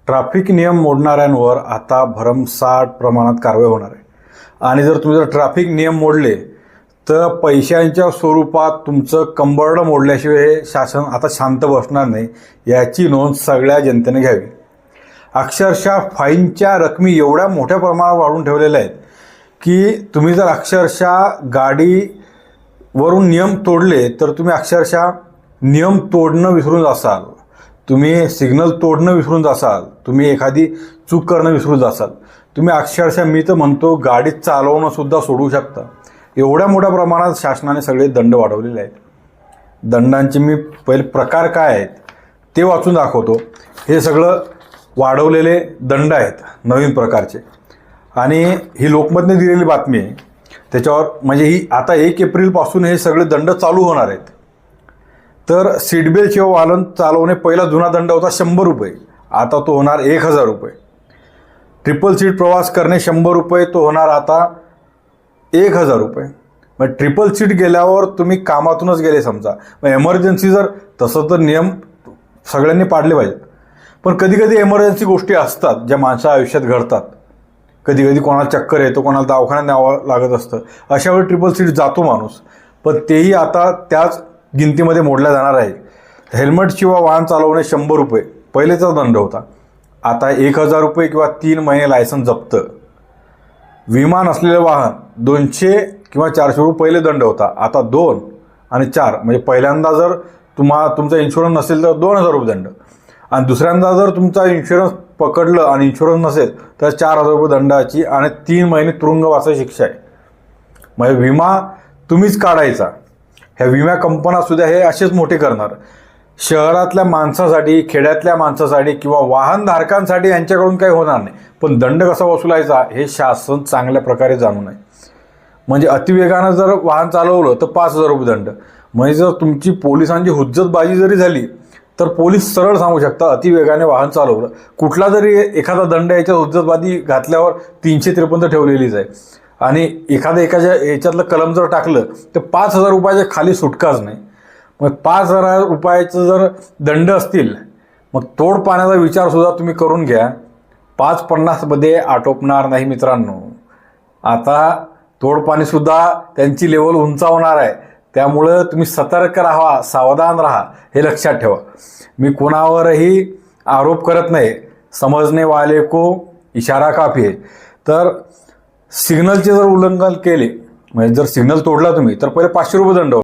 Traffic नियम मोडणाऱ्यांवर आता भरमसाठ प्रमाणात कारवाई होणार आहे. आणि जर तुम्ही ट्रॅफिक नियम मोडले तर पैशांच्या स्वरूपात तुमचं कंबरडं मोडल्याशिवाय हे शासन आता शांत बसणार नाही, याची नोंद सगळ्या जनतेने घ्यावी. अक्षरशः फाईनच्या रकमी एवढ्या मोठ्या प्रमाणात वाढवून ठेवलेल्या आहेत की तुम्ही जर अक्षरशः गाडीवरून नियम तोडले तर तुम्ही अक्षरशः नियम तोडणं विसरून जासाल, तुम्ही सिग्नल तोडणं विसरून जासाल, तुम्ही एखादी चूक करणं विसरून जासाल, तुम्ही अक्षरशः मी तर म्हणतो गाडी चालवणं सुद्धा सोडू शकता. एवढ्या मोठ्या प्रमाणात शासनाने सगळे दंड वाढवलेले आहेत. दंडांचे मी पहिले प्रकार काय आहेत ते वाचून दाखवतो. हे सगळं वाढवलेले दंड आहेत नवीन प्रकारचे, आणि ही लोकमतने दिलेली बातमी आहे त्याच्यावर. म्हणजे ही आता 1 एप्रिलपासून हे सगळे दंड चालू होणार आहेत. तर सीटबेल्ट शिवाय वाहन चालवणे, पहिला जुना दंड होता 100 रुपये, आता तो होणार 1000 रुपये. ट्रिपल सीट प्रवास करणे 100 रुपये, तो होणार आता 1000 रुपये. मग ट्रिपल सीट गेल्यावर तुम्ही कामातूनच गेले समजा, मग एमर्जन्सी जर, तसं तर नियम सगळ्यांनी पाळले पाहिजेत, पण कधी कधी एमर्जन्सी गोष्टी असतात ज्या माणसा आयुष्यात घडतात. कधी कधी कोणाला चक्कर येतो, कोणाला दवाखान्यात न्यावं लागत असतं, अशा वेळी ट्रिपल सीट जातो माणूस, पण तेही आता त्याच गिनतीमध्ये मोडल्या जाणार आहे. हेल्मेटशिवाय वाहन चालवणे 100 रुपये पहिलेचा दंड होता, आता 1000 रुपये किंवा 3 महिने लायसन्स जप्त. विमा नसलेले वाहन 200 किंवा 400 रुपये पहिले दंड होता, आता 2 आणि 4. म्हणजे पहिल्यांदा जर तुमचा इन्शुरन्स नसेल तर 2000 रुपये दंड, आणि दुसऱ्यांदा जर तुमचा इन्शुरन्स पकडलं आणि इन्शुरन्स नसेल तर 4000 रुपये दंडाची आणि 3 महिने तुरुंगवासाची शिक्षा आहे. म्हणजे विमा तुम्हीच काढायचा. ह्या विमा कंपन्यासुद्धा हे असेच मोठे करणार. शहरातल्या माणसासाठी, खेड्यातल्या माणसासाठी किंवा वाहनधारकांसाठी यांच्याकडून काही होणार नाही, पण दंड कसा वसुलायचा हे शासन चांगल्या प्रकारे जाणून आहे. म्हणजे अतिवेगानं जर वाहन चालवलं तर 5000 रुपये दंड. म्हणजे जर तुमची पोलिसांची हुज्जतबाजी जरी झाली तर पोलीस सरळ सांगू शकतात अतिवेगाने वाहन चालवलं. कुठला जरी एखादा दंड याच्यात हुज्जतबाजी घातल्यावर 353 ठेवलेलीच आहे, आणि एखाद्या याच्यातलं कलम जर टाकलं तर 5000 रुपयाच्या खाली सुटकाच नाही. मग 5000 रुपयाचं जर दंड असतील, मग तोड पाण्याचा विचारसुद्धा तुम्ही करून घ्या. 550मध्ये आटोपणार नाही मित्रांनो. आता तोडपाणीसुद्धा त्यांची लेवल उंचावणार आहे. त्यामुळं तुम्ही सतर्क राहा, सावधान राहा, हे लक्षात ठेवा. मी कोणावरही आरोप करत नाही, समजणे वाले को इशारा काफी आहे. तर सिग्नलचे जर उल्लंघन केले, म्हणजे जर सिग्नल तोडला तुम्ही, तर पहिले 500 रुपये दंड.